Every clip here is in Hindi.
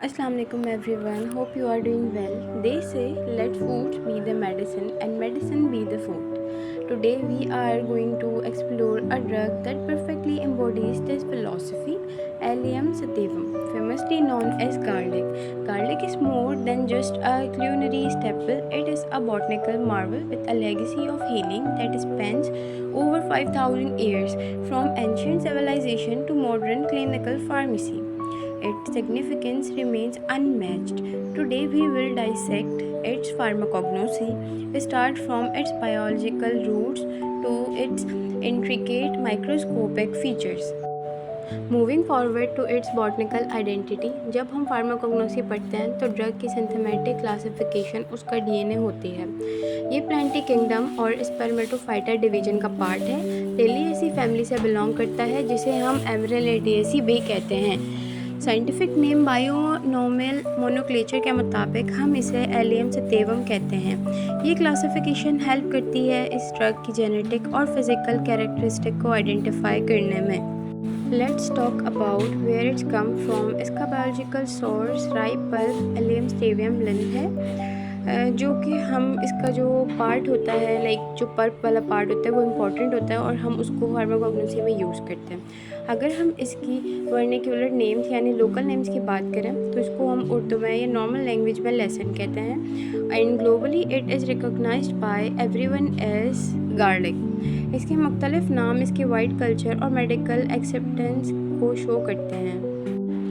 Assalamu alaikum everyone. Hope you are doing well. They say let food be the medicine and medicine be the food. Today we are going to explore a drug that perfectly embodies this philosophy, Allium sativum, famously known as garlic. Garlic is more than just a culinary staple. It is a botanical marvel with a legacy of healing that spans over 5000 years from ancient civilization to modern clinical pharmacy. Its significance remains unmatched. Today we will dissect its pharmacognosy, start from its biological roots to its intricate microscopic features. Moving forward to its botanical identity, जब हम फार्माकोग्नोसी पढ़ते हैं तो ड्रग की सिंथेमेटिक क्लासिफिकेशन उसका डीएनए होती है। ये प्लांटी किंगडम और स्पर्मेटोफाइटा डिवीजन का पार्ट है। टेलिएसी फैमिली से बिलोंग करता है जिसे हम एमरेलिडिएसी भी कहते हैं। साइंटिफिक नेम बायोनोमल मोनोक्लेचर के मुताबिक हम इसे एलियम सतेवम कहते हैं। ये क्लासिफिकेशन हेल्प करती है इस ड्रग की जेनेटिक और फिजिकल कैरेक्टरिस्टिक को आइडेंटिफाई करने में। Let's talk about where it's come from. इसका biological source ripe pulp allium sativum Linn है, जो कि हम इसका जो पार्ट होता है लाइक जो पल्प वाला पार्ट होता है वो इम्पॉर्टेंट होता है और हम उसको फार्माकोग्नोसी में यूज़ करते हैं। अगर हम इसकी वर्निकुलर नेम्स यानी लोकल नेम्स की बात करें तो इसको हम उर्दू में या नॉर्मल लैंग्वेज में लेसन कहते हैं and globally it is recognised by everyone as garlic. इसके मुख्तलिफ नाम इसके वाइड कल्चर और मेडिकल एक्सेप्टेंस को शो करते हैं।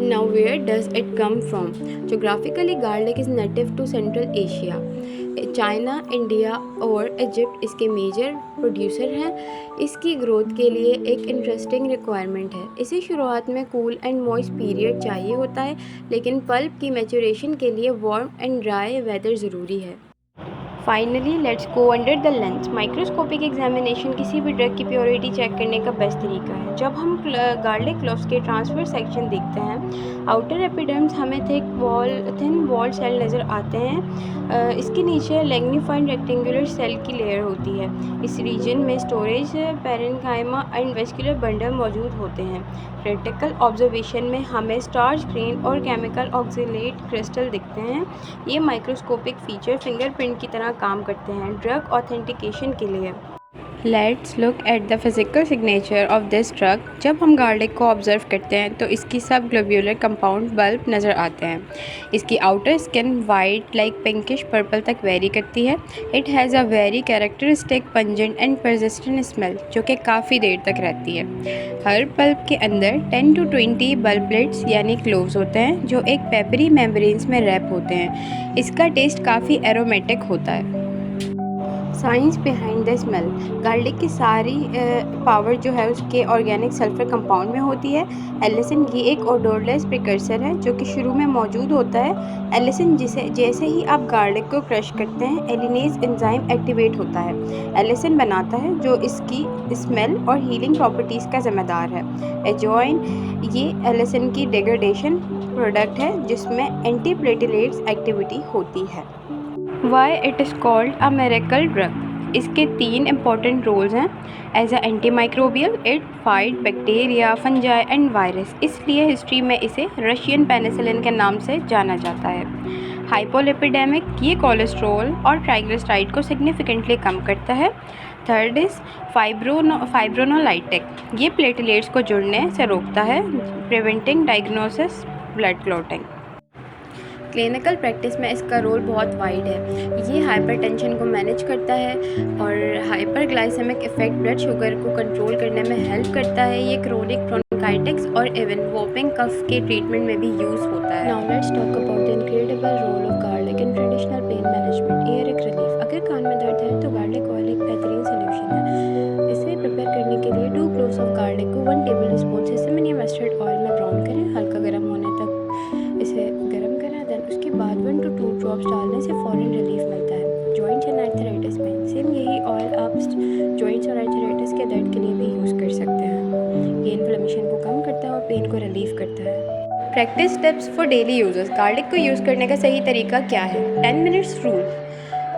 Now where does it come from? Geographically, garlic is native to Central Asia. China, India और इजिप्ट इसके मेजर प्रोड्यूसर हैं। इसकी ग्रोथ के लिए एक इंटरेस्टिंग रिक्वायरमेंट है। इसे शुरुआत में कूल एंड मॉइस्ट पीरियड चाहिए होता है, लेकिन पल्प की मैच्योरेशन के लिए वार्म एंड ड्राई वेदर ज़रूरी है। Finally let's go under the lens. Microscopic examination किसी भी ड्रग की प्योरिटी चेक करने का बेस्ट तरीका है। जब हम गार्लिक क्लोव्स के ट्रांसफर सेक्शन देखते हैं, आउटर एपिडर्म्स हमें थिन वॉल सेल नज़र आते हैं। इसके नीचे मैग्नीफाइड रेक्टेंगुलर सेल की लेयर होती है। इस रीजन में storage parenchyma and vascular bundle मौजूद होते हैं। क्रिटिकल ऑब्जर्वेशन में हमें स्टार्च ग्रेन और केमिकल ऑक्सीलेट क्रिस्टल दिखते हैं। ये माइक्रोस्कोपिक फीचर फिंगरप्रिंट की तरह काम करते हैं ड्रग ऑथेंटिकेशन के लिए। Let's look at the physical signature of this drug. जब हम गार्लिक को ऑब्जर्व करते हैं तो इसकी सब ग्लोब्यूलर कंपाउंड बल्ब नज़र आते हैं। इसकी outer skin white like pinkish purple तक वेरी करती है। It has a very characteristic pungent and persistent smell जो कि काफ़ी देर तक रहती है। हर बल्ब के अंदर 10 to 20 बल्बलेट्स यानी क्लोव्स होते हैं जो एक पेपरी मेम्ब्रेन्स में रैप होते हैं। इसका टेस्ट काफ़ी एरोमेटिक होता है। Science behind the smell. Garlic की सारी पावर जो है उसके ऑर्गेनिक सल्फर कंपाउंड में होती है। एलिसिन ये एक ओडोरलेस प्रिकर्सर है जो कि शुरू में मौजूद होता है। एलिसिन जैसे ही आप गार्लिक को क्रश करते हैं एलिनेज एंजाइम एक्टिवेट होता है। एलिसिन बनाता है जो इसकी स्मेल और हीलिंग प्रॉपर्टीज़ का ज़िम्मेदार है। एजोइन ये एलिसिन की डिग्रेडेशन प्रोडक्ट है जिसमें एंटीप्लेटलेट्स एक्टिविटी होती है। Why it is called a miracle drug. इसके 3 इम्पॉर्टेंट रोल्स हैं। As a anti microbial it fight bacteria, fungi and virus, इसलिए हिस्ट्री में इसे रशियन पेनिसिलिन के नाम से जाना जाता है। हाइपोलिपिडेमिक ये कोलेस्ट्रॉल और ट्राइग्लिसराइड को सिग्निफिकेंटली कम करता है। थर्ड इज़ फाइब्रोनोलाइटिक, ये प्लेटलेट्स को जुड़ने से रोकता है, preventing diagnosis blood clotting. Clinical practice में इसका रोल बहुत वाइड है। ये हाइपरटेंशन को मैनेज करता है और हाइपरग्लाइसेमिक इफ़ेक्ट ब्लड शुगर को कंट्रोल करने में हेल्प करता है। ये क्रोनिक ब्रोंकाइटिस और इवन वोपिंग कफ के ट्रीटमेंट में भी यूज़ होता है। Now let's talk about the incredible role of garlic in traditional pain management, earache relief. अगर कान में दर्द है तो गार्लिक ऑयल एक बेहतरीन सोल्यूशन है। इसे प्रिपेयर करने के लिए 2 क्लोव्स ऑफ गार्लिक को 1 table spoon sesame mustard oil में ब्राउन करें। हल्का गर्म होने तक इसे गर्म करें, देन उसके बाद 1 to 2 ड्रॉप्स डालने से फ़ौरन रिलीफ मिलता है। जॉइंट्स एंड आर्थराइटिस में सेम यही ऑयल आप जॉइंट्स और आर्थराइटिस के दर्द के लिए भी यूज़ कर सकते हैं। ये इन्फ्लेमेशन को कम करता है और पेन को रिलीफ करता है। Practice tips for daily users. Garlic को यूज़ करने का सही तरीका क्या है? 10 मिनट्स रूल।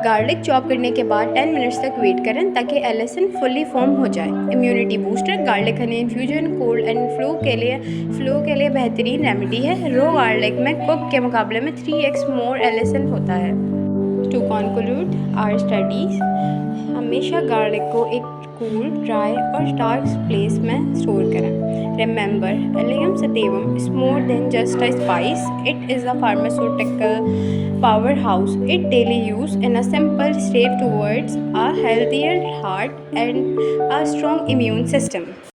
गार्लिक चॉप करने के बाद 10 मिनट्स तक वेट करें ताकि एलिसन फुली फॉर्म हो जाए। Immunity booster garlic Honey infusion cold and flu के लिए बेहतरीन रेमेडी है। रो गार्लिक में कुक के मुकाबले में 3x मोर एलिसन होता है। टू कंक्लूड आवर स्टडीज़, हमेशा गार्लिक को एक कूल, ड्राई और डार्क प्लेस में स्टोर करें। Remember, allium sativum is more than just a spice, it is a pharmaceutical powerhouse. It daily use in a simple step towards a healthier heart and a strong immune system.